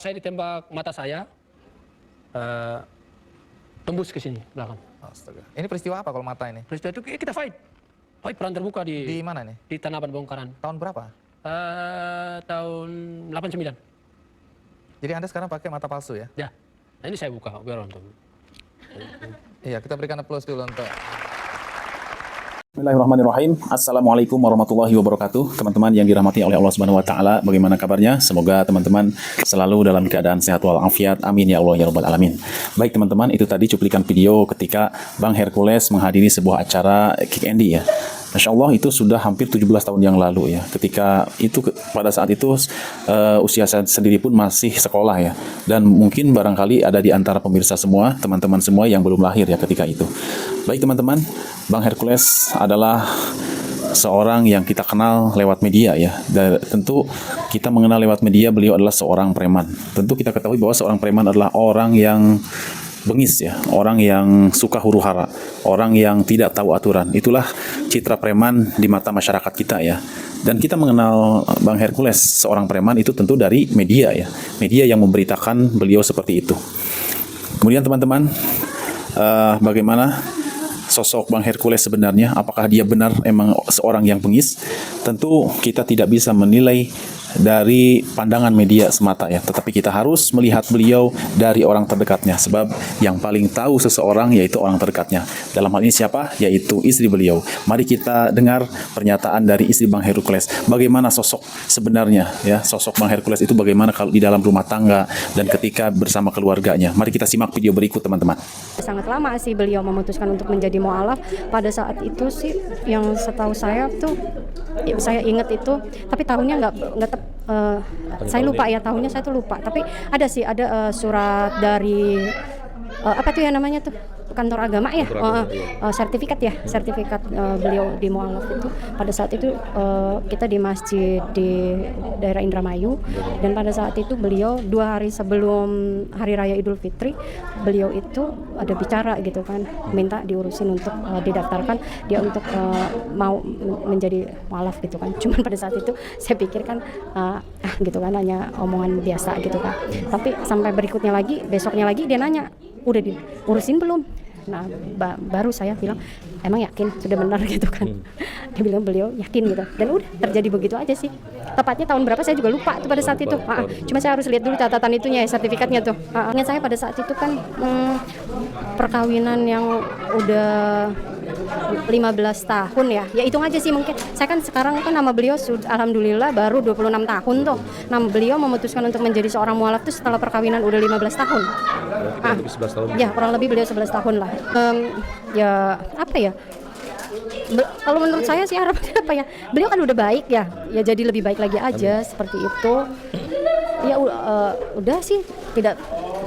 Saya ditembak mata saya, tembus ke sini belakang. Astaga. Ini peristiwa apa kalau mata ini? Peristiwa itu kita fight perang terbuka Di mana nih? di Tanah Abang Bongkaran. Tahun berapa? Tahun 89. Jadi Anda sekarang pakai mata palsu ya? Ya, nah ini saya buka biar nonton. Iya, kita berikan applause dulu untuk... Bismillahirrahmanirrahim. Assalamualaikum warahmatullahi wabarakatuh. Teman-teman yang dirahmati oleh Allah Subhanahu wa taala, bagaimana kabarnya? Semoga teman-teman selalu dalam keadaan sehat walafiat. Amin ya Allah ya rabbal alamin. Baik teman-teman, itu tadi cuplikan video ketika Bang Hercules menghadiri sebuah acara Kick Andy ya. Masya Allah, itu sudah hampir 17 tahun yang lalu ya. Ketika itu, pada saat itu usia saya sendiri pun masih sekolah ya. Dan mungkin barangkali ada di antara pemirsa semua, teman-teman semua yang belum lahir ya ketika itu. Baik teman-teman, Bang Hercules adalah seorang yang kita kenal lewat media ya. Dan tentu kita mengenal lewat media beliau adalah seorang preman. Tentu kita ketahui bahwa seorang preman adalah orang yang bengis ya, orang yang suka huru-hara, orang yang tidak tahu aturan. Itulah citra preman di mata masyarakat kita ya. Dan kita mengenal Bang Hercules seorang preman itu tentu dari media ya, media yang memberitakan beliau seperti itu. Kemudian teman-teman, bagaimana sosok Bang Hercules sebenarnya? Apakah dia benar emang seorang yang bengis? Tentu kita tidak bisa menilai dari pandangan media semata ya, tetapi kita harus melihat beliau dari orang terdekatnya, sebab yang paling tahu seseorang yaitu orang terdekatnya. Dalam hal ini siapa? Yaitu istri beliau. Mari kita dengar pernyataan dari istri Bang Hercules. Bagaimana sosok sebenarnya ya, sosok Bang Hercules itu bagaimana kalau di dalam rumah tangga dan ketika bersama keluarganya. Mari kita simak video berikut teman-teman. Sangat lama sih beliau memutuskan untuk menjadi mu'alaf. Pada saat itu sih yang setahu saya tuh, ya, saya ingat itu, tapi tahunnya nggak saya lupa ya, tahunnya saya tuh lupa. Tapi ada sih, ada surat dari apa tuh ya namanya tuh, kantor agama ya, sertifikat ya, sertifikat beliau di mu'alaf itu. Pada saat itu kita di masjid di daerah Indramayu, dan pada saat itu beliau 2 hari sebelum Hari Raya Idul Fitri, beliau itu ada bicara gitu kan, minta diurusin untuk didaftarkan dia untuk mau menjadi mu'alaf gitu kan. Cuman pada saat itu saya pikir kan gitu kan, hanya omongan biasa gitu kan. Tapi sampai berikutnya lagi, besoknya lagi dia nanya, udah diurusin belum? Nah, baru saya bilang, emang yakin sudah benar gitu kan. Dia bilang beliau yakin gitu. Dan udah terjadi begitu aja sih. Tepatnya tahun berapa saya juga lupa tuh pada saat itu. Cuma saya harus lihat dulu catatan itunya ya, sertifikatnya tuh. Ingat saya pada saat itu kan perkawinan yang udah 15 tahun ya. Ya hitung aja sih mungkin. Saya kan sekarang kan nama beliau alhamdulillah baru 26 tahun tuh. Nama beliau memutuskan untuk menjadi seorang mu'alaf tuh setelah perkawinan udah 15 tahun. Lebih 11 tahun. Ya, kurang lebih beliau 11 tahun lah. Ya apa ya? Kalau menurut saya sih harapannya apa ya? Beliau kan udah baik ya. Ya jadi lebih baik lagi aja. Amin. Seperti itu. Ya udah sih, tidak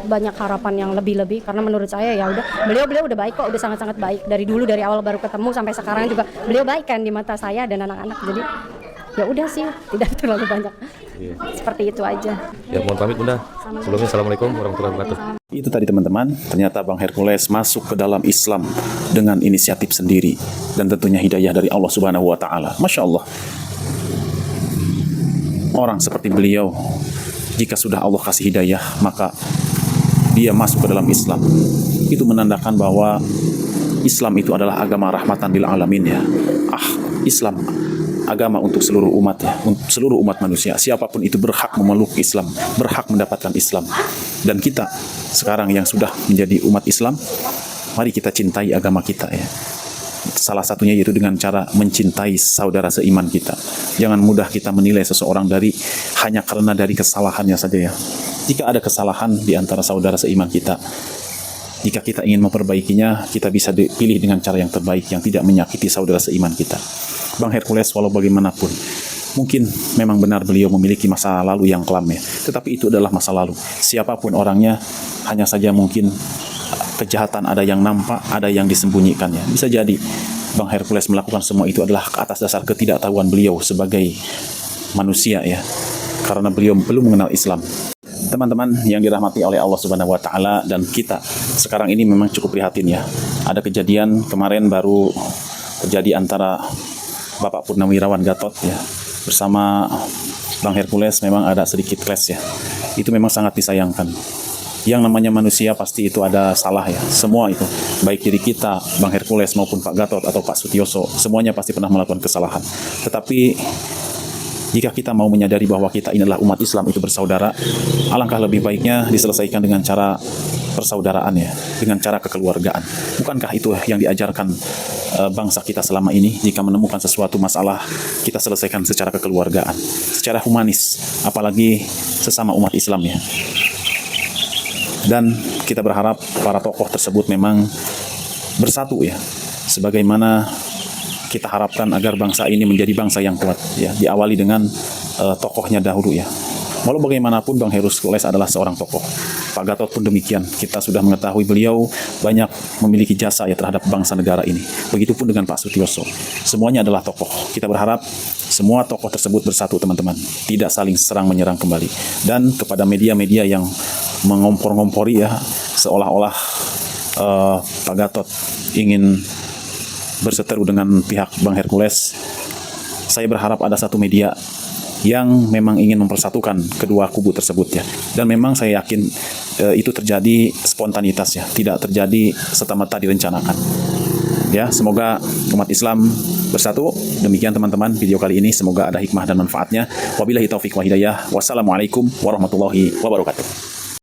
banyak harapan yang lebih-lebih, karena menurut saya ya udah beliau udah baik kok, udah sangat-sangat baik dari dulu, dari awal baru ketemu sampai sekarang juga beliau baik kan di mata saya dan anak-anak. Jadi ya udah sih, tidak terlalu banyak. Seperti itu aja. Ya, mohon pamit Bunda. Sebelumnya assalamualaikum warahmatullahi wabarakatuh. Itu tadi teman-teman, ternyata Bang Hercules masuk ke dalam Islam dengan inisiatif sendiri dan tentunya hidayah dari Allah Subhanahu wa taala. Masya Allah. Orang seperti beliau, jika sudah Allah kasih hidayah, maka dia masuk ke dalam Islam. Itu menandakan bahwa Islam itu adalah agama rahmatan lil alamin ya. Islam agama untuk seluruh umat ya, untuk seluruh umat manusia. Siapapun itu berhak memeluk Islam, berhak mendapatkan Islam. Dan kita sekarang yang sudah menjadi umat Islam, mari kita cintai agama kita ya. Salah satunya yaitu dengan cara mencintai saudara seiman kita. Jangan mudah kita menilai seseorang hanya karena dari kesalahannya saja ya. Jika ada kesalahan di antara saudara seiman kita, jika kita ingin memperbaikinya, kita bisa dipilih dengan cara yang terbaik yang tidak menyakiti saudara seiman kita. Bang Hercules walau bagaimanapun, mungkin memang benar beliau memiliki masa lalu yang kelam ya, tetapi itu adalah masa lalu. Siapapun orangnya, hanya saja mungkin kejahatan ada yang nampak, ada yang disembunyikannya. Bisa jadi Bang Hercules melakukan semua itu adalah atas dasar ketidaktahuan beliau sebagai manusia ya, karena beliau belum mengenal Islam. Teman-teman yang dirahmati oleh Allah Subhanahu wa taala dan kita sekarang ini memang cukup prihatin ya. Ada kejadian kemarin baru terjadi antara Bapak Purnawirawan Gatot ya bersama Bang Hercules, memang ada sedikit clash ya. itu memang sangat disayangkan. Yang namanya manusia pasti itu ada salah ya, semua itu, baik diri kita, Bang Hercules maupun Pak Gatot atau Pak Sutioso, semuanya pasti pernah melakukan kesalahan. Tetapi jika kita mau menyadari bahwa kita ini adalah umat Islam, itu bersaudara, alangkah lebih baiknya diselesaikan dengan cara persaudaraan ya, dengan cara kekeluargaan. Bukankah itu yang diajarkan bangsa kita selama ini? Jika menemukan sesuatu masalah, kita selesaikan secara kekeluargaan, secara humanis, apalagi sesama umat Islam ya. Dan kita berharap para tokoh tersebut memang bersatu ya, sebagaimana kita harapkan agar bangsa ini menjadi bangsa yang kuat ya, diawali dengan tokohnya dahulu ya. Walau bagaimanapun Bang Hercules adalah seorang tokoh, Pak Gatot pun demikian. Kita sudah mengetahui beliau banyak memiliki jasa ya terhadap bangsa negara ini. Begitupun dengan Pak Sutioso, semuanya adalah tokoh. Kita berharap semua tokoh tersebut bersatu teman-teman, tidak saling serang menyerang kembali. Dan kepada media-media yang mengompor-ngompori ya, seolah-olah Pak Gatot ingin berseteru dengan pihak Bang Hercules, saya berharap ada satu media yang memang ingin mempersatukan kedua kubu tersebut ya. Dan memang saya yakin itu terjadi spontanitas ya, tidak terjadi serta-merta direncanakan. Ya, semoga umat Islam bersatu. Demikian teman-teman video kali ini, semoga ada hikmah dan manfaatnya. Wabillahi taufiq wa hidayah. Wassalamualaikum warahmatullahi wabarakatuh.